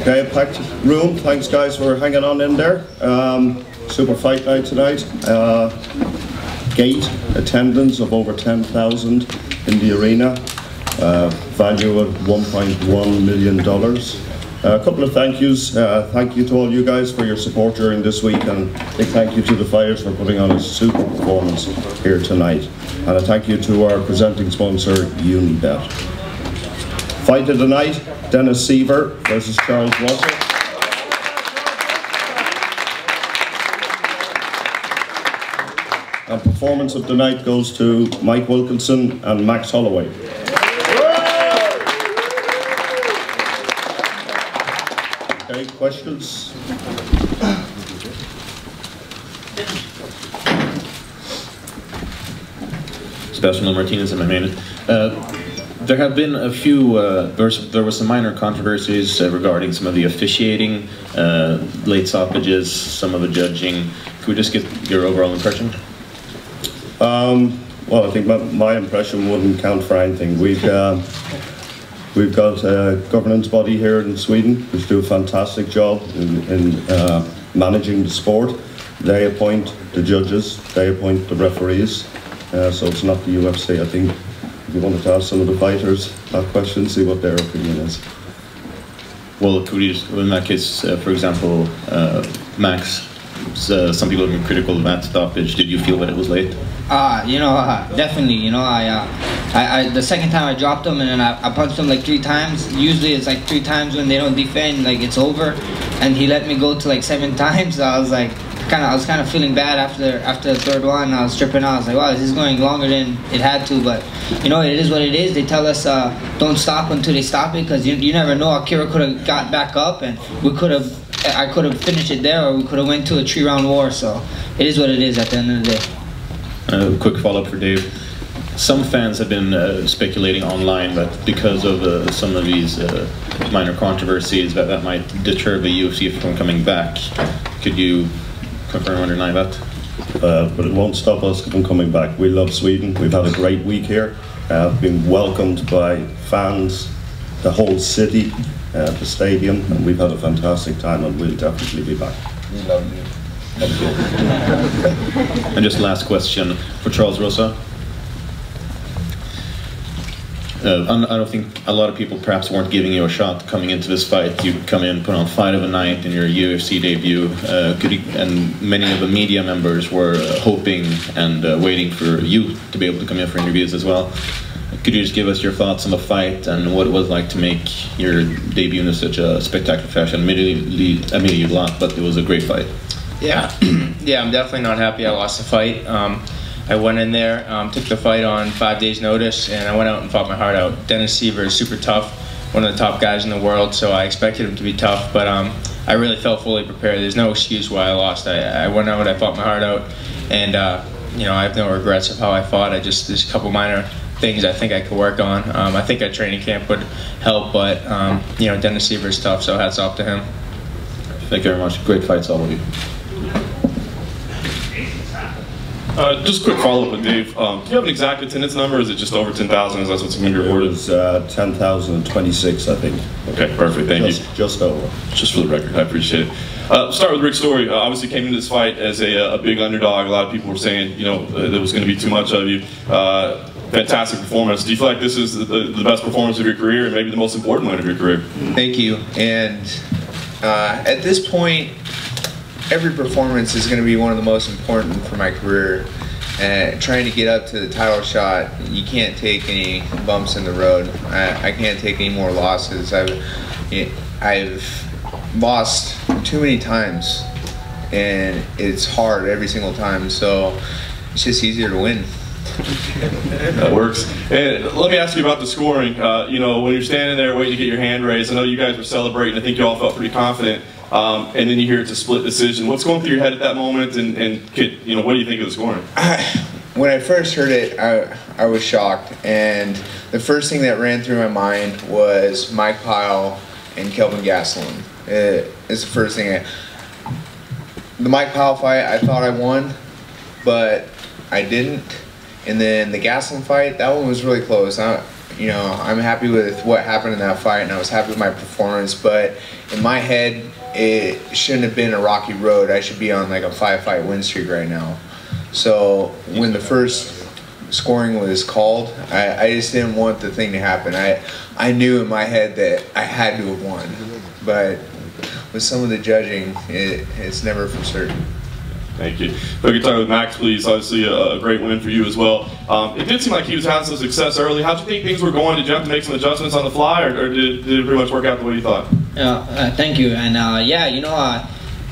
Okay, packed room. Thanks guys for hanging on in there. Super fight night tonight. Gate attendance of over 10,000 in the arena. Value of $1.1 million. A couple of thank yous. Thank you to all you guys for your support during this week, and a big thank you to the fighters for putting on a super performance here tonight. And a thank you to our presenting sponsor, Unibet. Fight of the night, Dennis Seaver versus Charles Russell. And performance of the night goes to Mike Wilkinson and Max Holloway. Okay, questions? Sebastian Martinez and my man. There have been a few, there were some minor controversies regarding some of the officiating, late stoppages, some of the judging. Could we just get your overall impression? Well, I think my impression wouldn't count for anything. We've got a governance body here in Sweden which do a fantastic job in managing the sport. They appoint the judges, they appoint the referees, so it's not the UFC. I think if you wanted to ask some of the fighters that question, see what their opinion is. Well, could we just, in that case, for example, Max, some people have been critical of that stoppage. Did you feel that it was late? Definitely. I the second time I dropped him and then I punched him like 3 times. Usually it's like 3 times when they don't defend, like it's over. And he let me go to like 7 times. So I was like, I was kind of feeling bad after the third one. I was tripping out. I was like, wow, this is going longer than it had to. But it is what it is. They tell us don't stop until they stop it, because you never know. Akira could have got back up and I could have finished it there, or we could have went to a 3-round war. So it is what it is at the end of the day. Quick follow-up for Dave. Some fans have been speculating online that because of some of these minor controversies that might deter the UFC from coming back. Could you confirm or deny that? But it won't stop us from coming back. We love Sweden. We've had a great week here. Been welcomed by fans, the whole city, the stadium, and we've had a fantastic time, and we'll definitely be back. We love you. Thank you. And just last question for Charles Rosa. I don't think a lot of people perhaps weren't giving you a shot coming into this fight. You come in, put on fight of the night in your UFC debut, and many of the media members were hoping and waiting for you to be able to come in for interviews as well. Could you just give us your thoughts on the fight and what it was like to make your debut in such a spectacular fashion? Admittedly you lost, but it was a great fight. Yeah, yeah, I'm definitely not happy I lost the fight. I went in there, took the fight on 5 days' notice, and I went out and fought my heart out. Dennis Seaver is super tough, one of the top guys in the world, so I expected him to be tough, but I really felt fully prepared. There's no excuse why I lost. I went out, I fought my heart out, and I have no regrets of how I fought. There's a couple minor things I think I could work on. I think a training camp would help, but Dennis Seaver is tough, so hats off to him. Thank you very much. Great fights, all of you. Just a quick follow-up with Dave. Do you have an exact attendance number, or is it just over 10,000? Is that what's going to be reported? It was 10,026, I think. Okay, perfect. Thank you. Just over. Just for the record, I appreciate it. Start with Rick's story. Obviously came into this fight as a big underdog. A lot of people were saying, there was going to be too much of you. Fantastic performance. Do you feel like this is the best performance of your career, and maybe the most important one of your career? Thank you. And at this point, every performance is going to be one of the most important for my career. Trying to get up to the title shot, you can't take any bumps in the road. I can't take any more losses. I've lost too many times, and it's hard every single time, so it's just easier to win. That works. And let me ask you about the scoring. When you're standing there waiting to get your hand raised, I know you guys were celebrating. I think you all felt pretty confident. And then you hear it's a split decision. What's going through your head at that moment, and what do you think of the scoring? When I first heard it, I was shocked, and the first thing that ran through my mind was Mike Pyle and Kelvin Gastelum. It's the first thing. The Mike Pyle fight, I thought I won, but I didn't. And then the Gastelum fight, that one was really close. you know, I'm happy with what happened in that fight, and I was happy with my performance. But in my head, it shouldn't have been a rocky road. I should be on like a 5-fight win streak right now. So when the first scoring was called, I just didn't want the thing to happen. I knew in my head that I had to have won, but with some of the judging, it's never for certain. Thank you. If I could talk with Max, please. Obviously, a great win for you as well. It did seem like he was having some success early. How did you think things were going? Did you have to make some adjustments on the fly, or did it pretty much work out the way you thought? Thank you. And yeah, you know,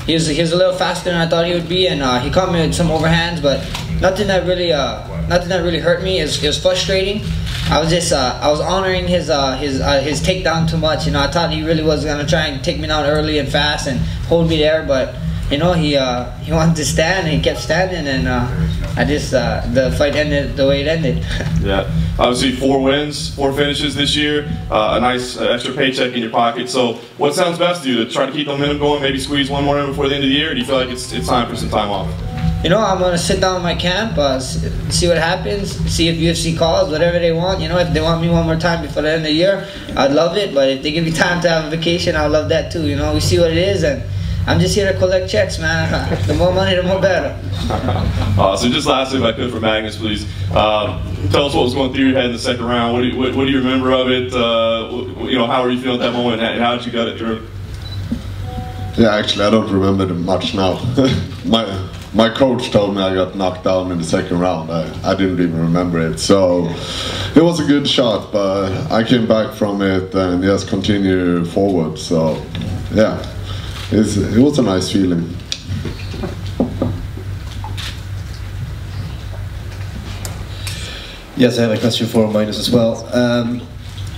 he was a little faster than I thought he would be, and he caught me with some overhands, but nothing that really hurt me. It was frustrating. I was honoring his takedown too much. You know, I thought he really was gonna try and take me down early and fast and hold me there, but you know, he wanted to stand, and he kept standing, and the fight ended the way it ended. Yeah, obviously 4 wins, 4 finishes this year, a nice extra paycheck in your pocket. So what sounds best to you, to try to keep the momentum going, maybe squeeze one more in before the end of the year, or do you feel like it's time for some time off? You know, I'm gonna sit down in my camp, see what happens, see if UFC calls, whatever they want. You know, if they want me one more time before the end of the year, I'd love it. But if they give me time to have a vacation, I'd love that too. You know, we see what it is, and I'm just here to collect checks, man. The more money, the more better. So just lastly, if I could, for Magnus, please, tell us what was going through your head in the second round. What do you remember of it? You know, how were you feeling at that moment, and how did you gut it through? Yeah, actually, I don't remember much now. My coach told me I got knocked down in the second round. I didn't even remember it. So it was a good shot, but I came back from it and just continued forward. So yeah, it was a nice feeling. Yes, I have a question for Magnus as well.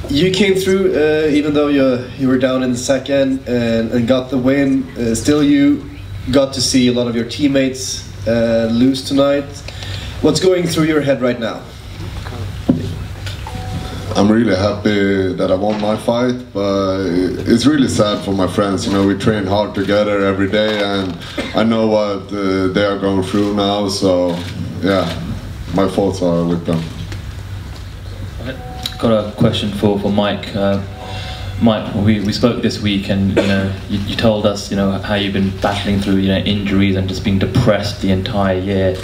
You came through, even though you were down in the second and got the win. Still, you got to see a lot of your teammates lose tonight. What's going through your head right now? I'm really happy that I won my fight, but it's really sad for my friends. You know, we train hard together every day, and I know what they are going through now. So, yeah, my thoughts are with them. Got a question for Mike. Mike, we spoke this week, and you know, you told us, you know, how you've been battling through, you know, injuries and just being depressed the entire year,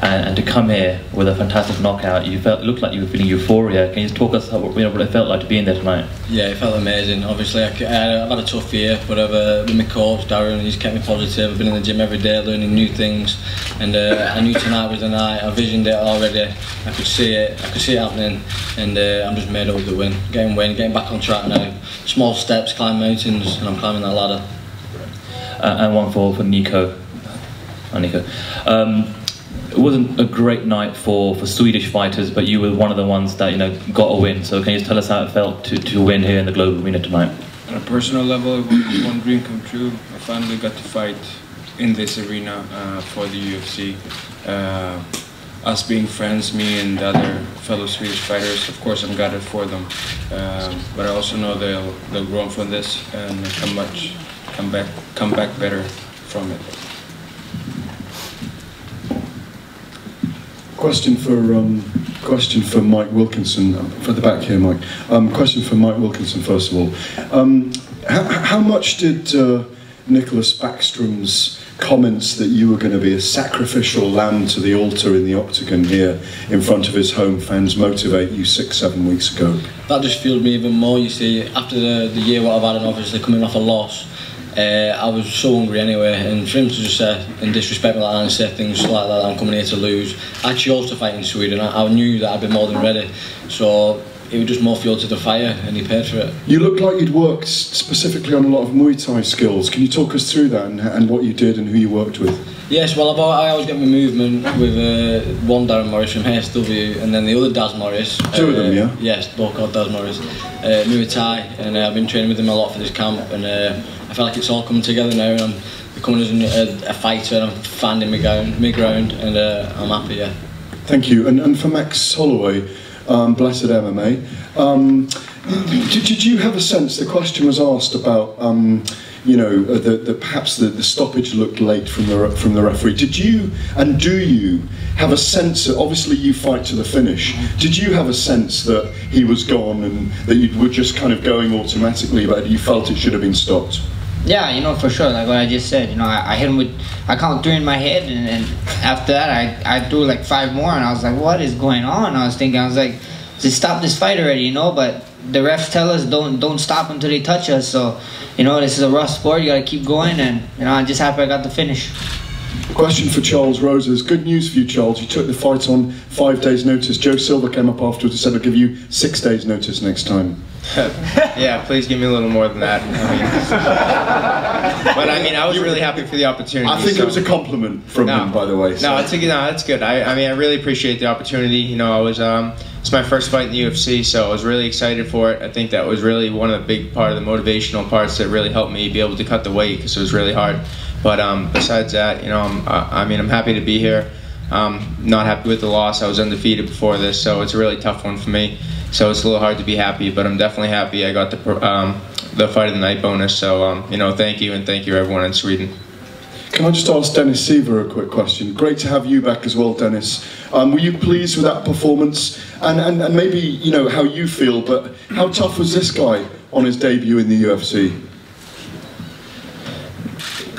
and to come here with a fantastic knockout, it looked like you were feeling euphoria. Can you just talk us what it felt like to be in there tonight? Yeah, it felt amazing. Obviously, I've had a tough year, but with my coach Darren, he's kept me positive. I've been in the gym every day, learning new things, and I knew tonight was the night. I visioned it already. I could see it happening, and I'm just made up with the win. Getting back on track now. Small steps, climb mountains, and I'm climbing that ladder. And one for Nico. Nico. It wasn't a great night for Swedish fighters, but you were one of the ones that, you know, got a win. So can you just tell us how it felt to win here in the Global Arena tonight? On a personal level, it was one dream come true. I finally got to fight in this arena for the UFC. Us being friends, me and the other fellow Swedish fighters, of course I'm glad for them. But I also know they'll grow from this and come back better from it. Question for Mike Wilkinson, for the back here, Mike. Question for Mike Wilkinson, first of all. How much did Nicholas Backstrom's comments that you were going to be a sacrificial lamb to the altar in the octagon here in front of his home fans motivate you 6-7 weeks ago? That just fueled me even more. You see, after the year what I've had, and obviously coming off a loss, I was so hungry anyway, and for him to just say and disrespect me like that and say things like that, I'm coming here to lose. I chose to fight in Sweden. I knew that I'd be more than ready, so it was just more fuel to the fire, and he paid for it. You look like you'd worked specifically on a lot of Muay Thai skills. Can you talk us through that and what you did and who you worked with? Yes, well, I always get my movement with one Darren Morris from HSW, and then the other Daz Morris. Two of them, yeah? Yes, both called Daz Morris. Muay Thai, and I've been training with him a lot for this camp, and I feel like it's all coming together now, and I'm becoming a fighter, and I'm finding my ground, and I'm happy, yeah. Thank you. And for Max Holloway, Blessed MMA, did you have a sense, the question was asked about you know, that perhaps the stoppage looked late from the referee. Did you, and do you, have a sense that, obviously you fight to the finish, did you have a sense that he was gone and that you were just kind of going automatically, but you felt it should have been stopped? Yeah, you know, for sure, like what I just said, you know, I hit him with, I count 3 in my head, and after that I threw like 5 more, and I was like, what is going on? I was like, just stop this fight already, you know, but the refs tell us don't stop until they touch us, so, you know, this is a rough sport, you gotta keep going, and, you know, I'm just happy I got the finish. Question for Charles Roses. Good news for you, Charles. You took the fight on 5 days' notice. Joe Silva came up afterwards and said, I'll give you 6 days' notice next time. Yeah, please give me a little more than that. But I mean, I was really happy for the opportunity. I think it was a compliment from him, by the way. So. No, that's good. I mean, I really appreciate the opportunity. You know, I was it's my first fight in the UFC, so I was really excited for it. I think that was really one of the big part of the motivational parts that really helped me be able to cut the weight, because it was really hard. But besides that, you know, I'm happy to be here. Not happy with the loss. I was undefeated before this, so it's a really tough one for me. So it's a little hard to be happy, but I'm definitely happy I got the fight of the night bonus. So you know, thank you, and thank you everyone in Sweden. Can I just ask Dennis Seaver a quick question? Great to have you back as well, Dennis. Were you pleased with that performance? And maybe, you know, how you feel, but how tough was this guy on his debut in the UFC?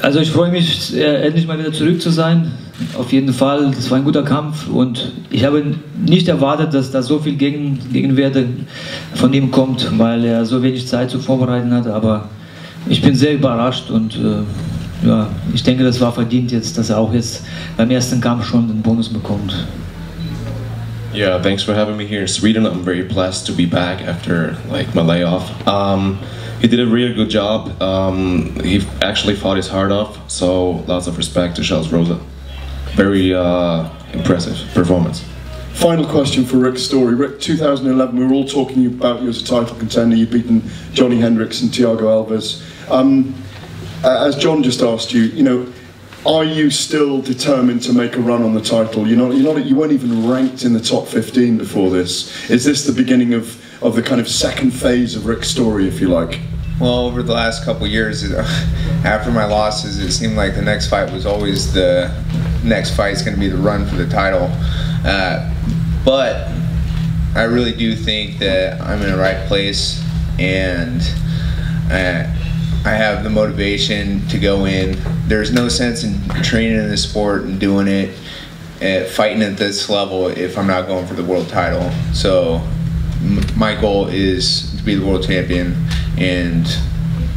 Also ich freue mich, endlich mal wieder zurück zu sein. Auf jeden Fall, das war ein guter Kampf und ich habe nicht erwartet, dass da so viel Gegenwerte von ihm kommt, weil er so wenig Zeit zu vorbereiten hat, aber ich bin sehr überrascht und ja, ich denke, das war verdient jetzt, dass er auch jetzt beim ersten Kampf schon den Bonus bekommt. Yeah, thanks for having me here in Sweden. I'm very blessed to be back after like my layoff. He did a really good job. He actually fought his heart off, so lots of respect to Charles Rosa. Very impressive performance. Final question for Rick Story. Rick, 2011, we were all talking about you as a title contender. You'd beaten Johnny Hendricks and Thiago Alves. As John just asked you, you know, are you still determined to make a run on the title? You weren't even ranked in the top 15 before this. Is this the beginning of the kind of second phase of Rick's story, if you like? Well, over the last couple of years, after my losses, it seemed like the next fight was always the next fight's going to be the run for the title. But I really do think that I'm in the right place, and I have the motivation to go in. There's no sense in training in this sport and doing it, fighting at this level if I'm not going for the world title. So my goal is to be the world champion, and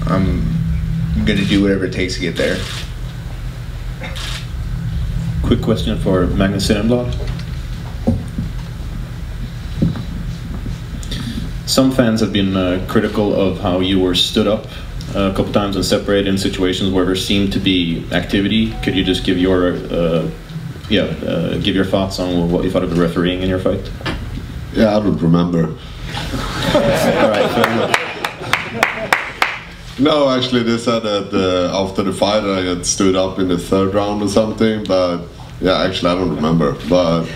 I'm going to do whatever it takes to get there. Quick question for Magnus Sillenblad. Some fans have been critical of how you were stood up a couple times and separated in situations where there seemed to be activity. Could you just give your give your thoughts on what you thought of the refereeing in your fight? Yeah, I don't remember. All right, fair enough. No, actually they said that after the fight I had stood up in the 3rd round or something, but yeah, actually I don't remember. But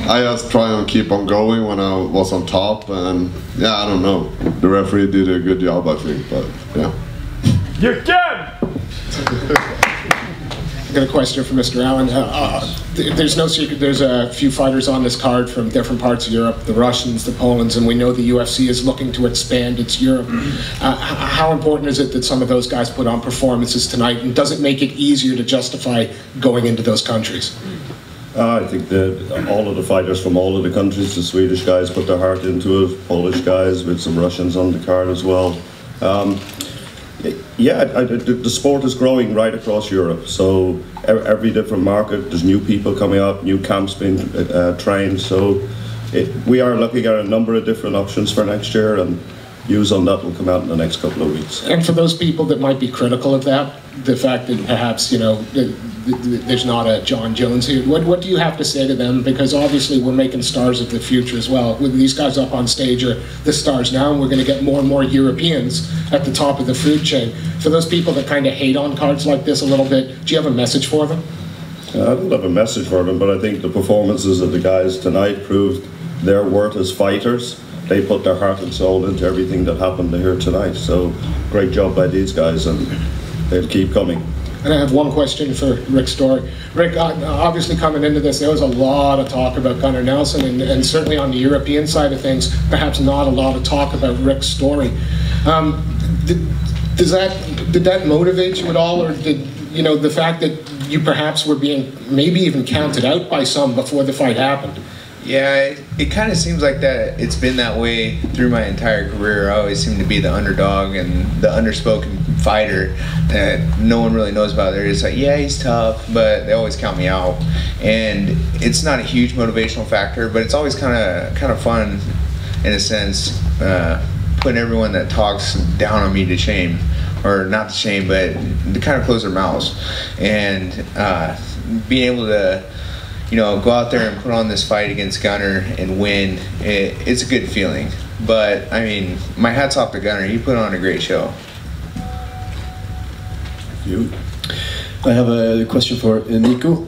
I just try and keep on going when I was on top, and yeah, I don't know. The referee did a good job, I think, but yeah. You can! I've got a question for Mr. Allen. There's no secret, there's a few fighters on this card from different parts of Europe, the Russians, the Polands, and we know the UFC is looking to expand its Europe. How important is it that some of those guys put on performances tonight, and does it make it easier to justify going into those countries? I think that all of the fighters from all of the countries, the Swedish guys put their heart into it, Polish guys with some Russians on the card as well. Yeah, the sport is growing right across Europe, so every different market, there's new people coming up, new camps being trained, so we are looking at a number of different options for next year, and news on that will come out in the next couple of weeks. And for those people that might be critical of that, the fact that perhaps, you know, there's not a John Jones here, what do you have to say to them? Because obviously we're making stars of the future as well. With these guys up on stage are the stars now, and we're going to get more and more Europeans at the top of the food chain. For those people that kind of hate on cards like this a little bit, do you have a message for them? I don't have a message for them, but I think the performances of the guys tonight proved their worth as fighters. they put their heart and soul into everything that happened here tonight. So great job by these guys, and they'll keep coming. And I have one question for Rick Story. Rick, obviously coming into this, there was a lot of talk about Gunnar Nelson, and certainly on the European side of things, perhaps not a lot of talk about Rick's story. Did that motivate you at all, or did the fact that you perhaps were being maybe even counted out by some before the fight happened? Yeah, it kind of seems like that. It's been that way through my entire career. I always seem to be the underdog and the underspoken fighter that no one really knows about. They're just like, yeah, he's tough, but they always count me out. And it's not a huge motivational factor, but it's always kind of fun, in a sense, putting everyone that talks down on me to shame, or not to shame, but to kind of close their mouths, and being able to go out there and put on this fight against Gunnar and win, it's a good feeling. But, I mean, my hat's off to Gunnar. He put on a great show. You. I have a question for Nico.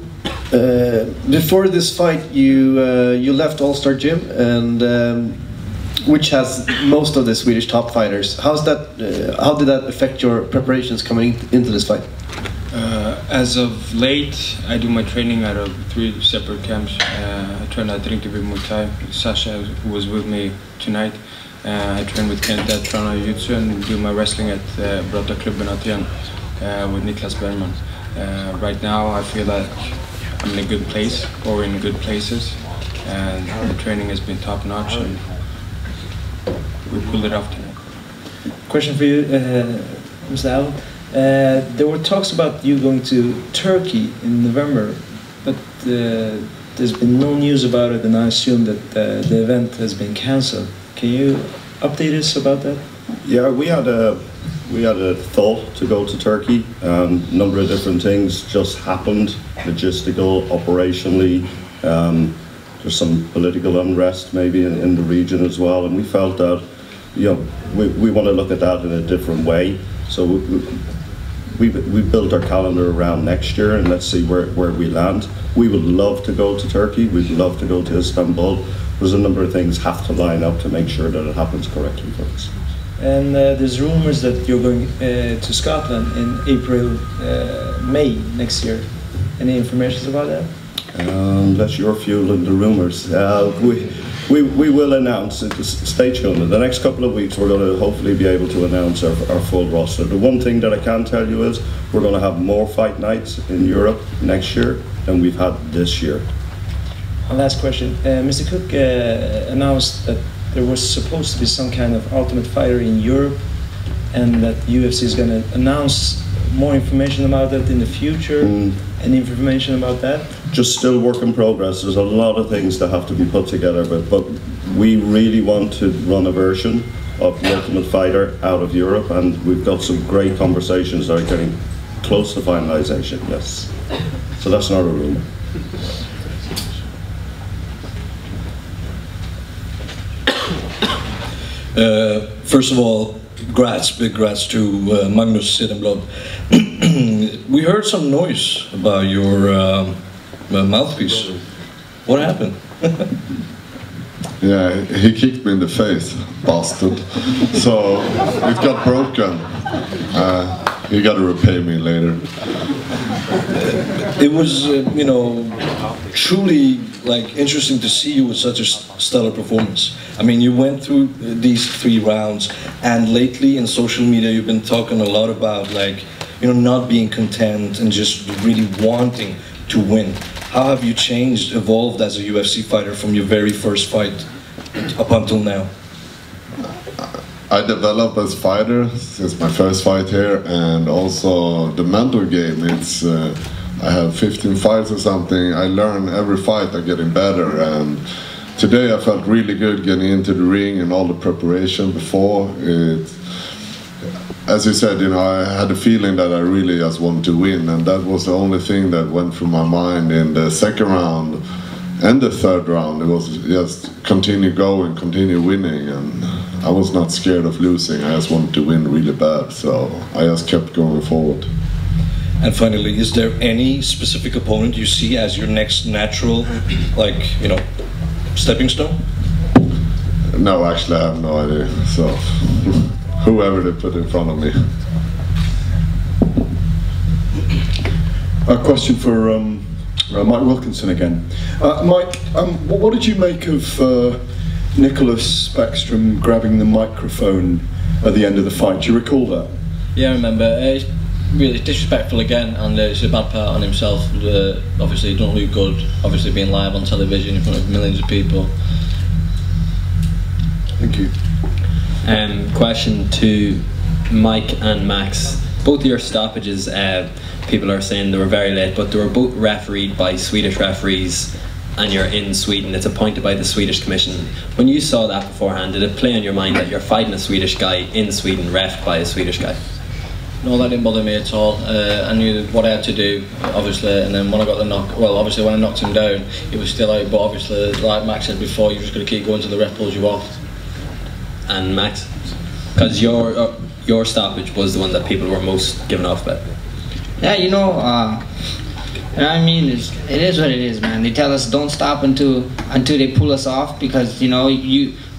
Before this fight, you left All-Star Gym, and which has most of the Swedish top fighters. How did that affect your preparations coming into this fight? As of late, I do my training out of 3 separate camps. I train at Rinkeby Muay Thai. Sasha was with me tonight. I train with Kent at Trana Jiu-Jitsu and do my wrestling at Brotta Klubben Aten with Niklas Bergman. Right now, I feel like I'm in a good place, or in good places, and the training has been top notch, and we pulled it off tonight. Question for you, Mr. Allen. There were talks about you going to Turkey in November, but there's been no news about it, and I assume that the event has been cancelled. Can you update us about that? Yeah, we had a thought to go to Turkey. A number of different things just happened, logistical, operationally. There's some political unrest maybe in the region as well, and we felt that we want to look at that in a different way. So we built our calendar around next year, and let's see where we land. We would love to go to Turkey. We'd love to go to Istanbul. There's a number of things have to line up to make sure that it happens correctly for us. And there's rumors that you're going to Scotland in April, May next year. Any information about that? That's your fueling the rumors. We will announce it. Stay tuned. In the next couple of weeks, we're going to hopefully be able to announce our full roster. The one thing that I can tell you is we're going to have more fight nights in Europe next year than we've had this year. One last question. Mr. Cook announced that there was supposed to be some kind of Ultimate Fighter in Europe, and that UFC is going to announce more information about that in the future. Any information about that? Just still work in progress. There's a lot of things that have to be put together, but we really want to run a version of the Ultimate Fighter out of Europe, and we've got some great conversations that are getting close to finalization, yes. So that's not a rumor. First of all, big congrats to Magnus Cedenblad. We heard some noise about your mouthpiece. What happened? Yeah, he kicked me in the face, bastard. So it got broken. He got to repay me later. It was, truly interesting to see you with such a stellar performance. I mean, you went through these 3 rounds, and lately in social media you've been talking a lot about not being content and just really wanting to win. How have you changed, evolved as a UFC fighter from your very first fight up until now? I developed as a fighter since my first fight here, and also the mental game. It's I have 15 fights or something. I learn every fight. I'm getting better, and today I felt really good getting into the ring and all the preparation before. As you said, I had a feeling that I really just wanted to win, and that was the only thing that went through my mind in the second round and the third round. It was just continue going, continue winning, and I was not scared of losing. I just wanted to win really bad, so I just kept going forward. And finally, is there any specific opponent you see as your next natural, stepping stone? No, actually, I have no idea. So, whoever they put in front of me. A question for Mike Wilkinson again. Mike, what did you make of Nicholas Backstrom grabbing the microphone at the end of the fight? Do you recall that? Yeah, I remember. It's really disrespectful again, and it's a bad part on himself. Obviously, he don't look good. Obviously, being live on television in front of millions of people. Thank you. Question to Mike and Max. Both of your stoppages, people are saying they were very late, but they were both refereed by Swedish referees, and you're in Sweden. It's appointed by the Swedish Commission. When you saw that beforehand, did it play on your mind that you're fighting a Swedish guy in Sweden, ref by a Swedish guy? No, that didn't bother me at all. I knew what I had to do, obviously, and then when I got the knock, well, obviously when I knocked him down, he was still out, but obviously, like Max said before, you're just going to keep going till the ref pulls you off. And Max? Because your stoppage was the one that people were most given off about. Yeah, you know what I mean, it is what it is, man. They tell us don't stop until they pull us off, because you know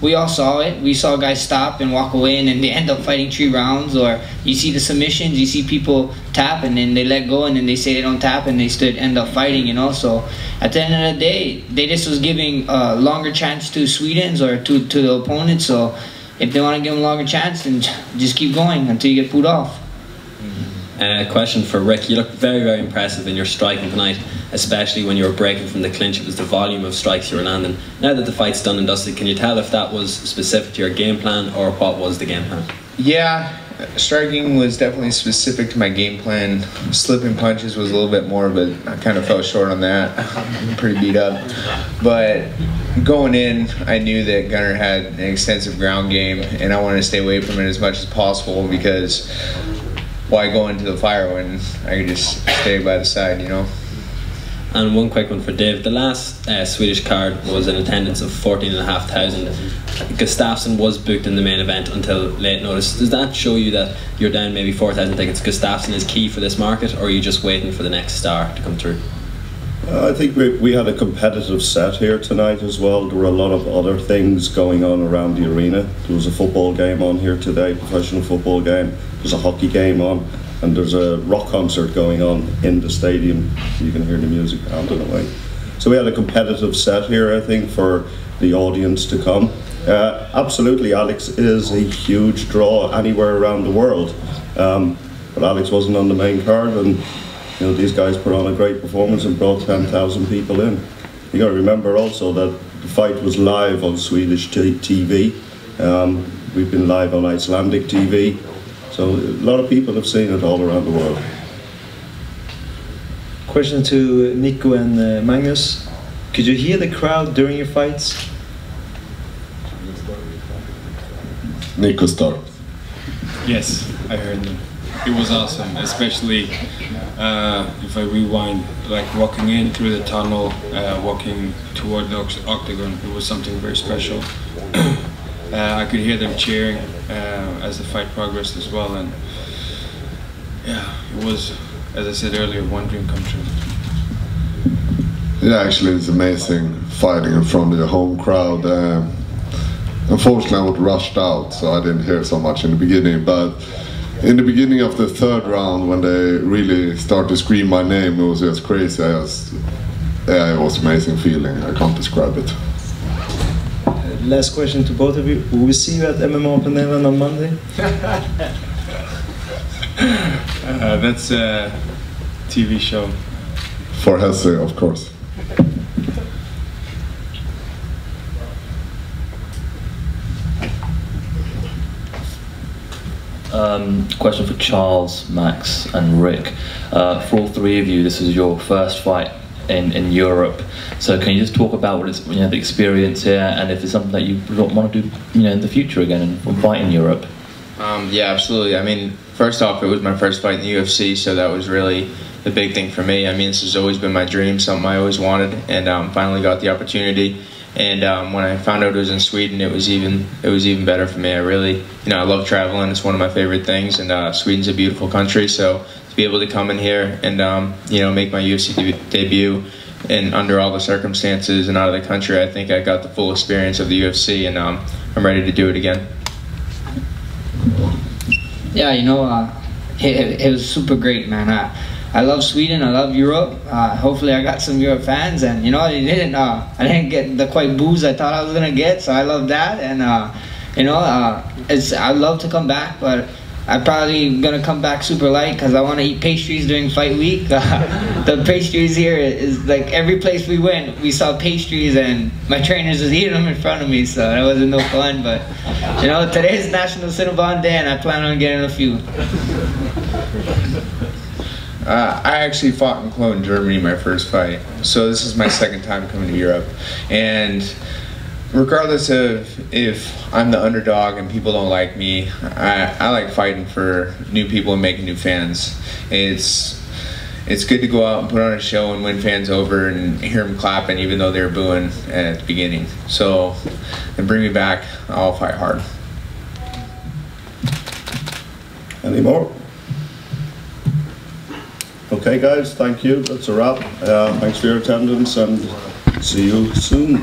we all saw it. We saw guys stop and walk away, and then they end up fighting 3 rounds. Or you see the submissions, you see people tap, and then they let go, and then they say they don't tap, and they still end up fighting. You know, so at the end of the day, they just was giving a longer chance to Swedes or to the opponents. So if they want to give them a longer chance, then just keep going until you get pulled off. Question for Rick. You look very, very impressive in your striking tonight, especially when you were breaking from the clinch. It was the volume of strikes you were landing. Now that the fight's done and dusted, can you tell if that was specific to your game plan, or what was the game plan? Yeah, striking was definitely specific to my game plan. Slipping punches was a little bit more, but I kind of fell short on that. I'm pretty beat up. But going in, I knew that Gunnar had an extensive ground game, and I wanted to stay away from it as much as possible, because why go into the fire when I could just stay by the side, you know? And one quick one for Dave. The last Swedish card was an attendance of 14,500. Gustafsson was booked in the main event until late notice. Does that show you that you're down maybe 4,000 tickets? Gustafsson is key for this market, or are you just waiting for the next star to come through? I think we had a competitive set here tonight as well. There were a lot of other things going on around the arena. There was a football game on here today, professional football game. There's a hockey game on, and there's a rock concert going on in the stadium. You can hear the music pounding away. So we had a competitive set here, I think, for the audience to come. Absolutely, Alex is a huge draw anywhere around the world. But Alex wasn't on the main card, and you know, these guys put on a great performance and brought 10,000 people in. You got to remember also that the fight was live on Swedish TV. We've been live on Icelandic TV. So a lot of people have seen it all around the world. Question to Nico and Magnus. Could you hear the crowd during your fights? Nico start. Yes, I heard them. It was awesome, especially if I rewind, like walking in through the tunnel, walking toward the octagon. It was something very special. I could hear them cheering as the fight progressed as well, and yeah, it was, as I said earlier, one dream come true. Yeah, actually it's amazing fighting in front of your home crowd. Unfortunately I was rushed out, so I didn't hear so much in the beginning, but in the beginning of the 3rd round, when they really started to scream my name, it was just crazy. It was an amazing feeling. I can't describe it. Last question to both of you. Will we see you at MMA Panelen on Monday? That's a TV show. For Hesse, of course. Question for Charles, Max and Rick. For all 3 of you, this is your first fight in Europe. So can you just talk about what it's, the experience here, and if it's something that you want to do in the future again and fight in Europe? Yeah, absolutely. I mean, first off, it was my first fight in the UFC, so that was really the big thing for me. I mean, this has always been my dream, something I always wanted, and finally got the opportunity. And when I found out it was in Sweden, it was even better for me. I really, I love traveling. It's one of my favorite things, and Sweden's a beautiful country. So to be able to come in here and make my UFC debut and under all the circumstances and out of the country, I think I got the full experience of the UFC, and I'm ready to do it again. Yeah, you know, it was super great, man. I love Sweden. I love Europe. Hopefully, I got some Europe fans, and you know, I didn't get the quite booze I thought I was gonna get, so I love that. And you know, I'd love to come back, but I'm probably gonna come back super light because I want to eat pastries during fight week. The pastries here is like every place we went, we saw pastries, and my trainers was eating them in front of me, so that wasn't no fun. But you know, today's National Cinnabon Day, and I plan on getting a few. I actually fought in Cologne, Germany, my first fight. So this is my second time coming to Europe. And regardless of if I'm the underdog and people don't like me, I like fighting for new people and making new fans. It's good to go out and put on a show and win fans over and hear them clapping even though they're booing at the beginning. So, and bring me back, I'll fight hard. Any more? Okay guys, thank you. That's a wrap. Thanks for your attendance and see you soon.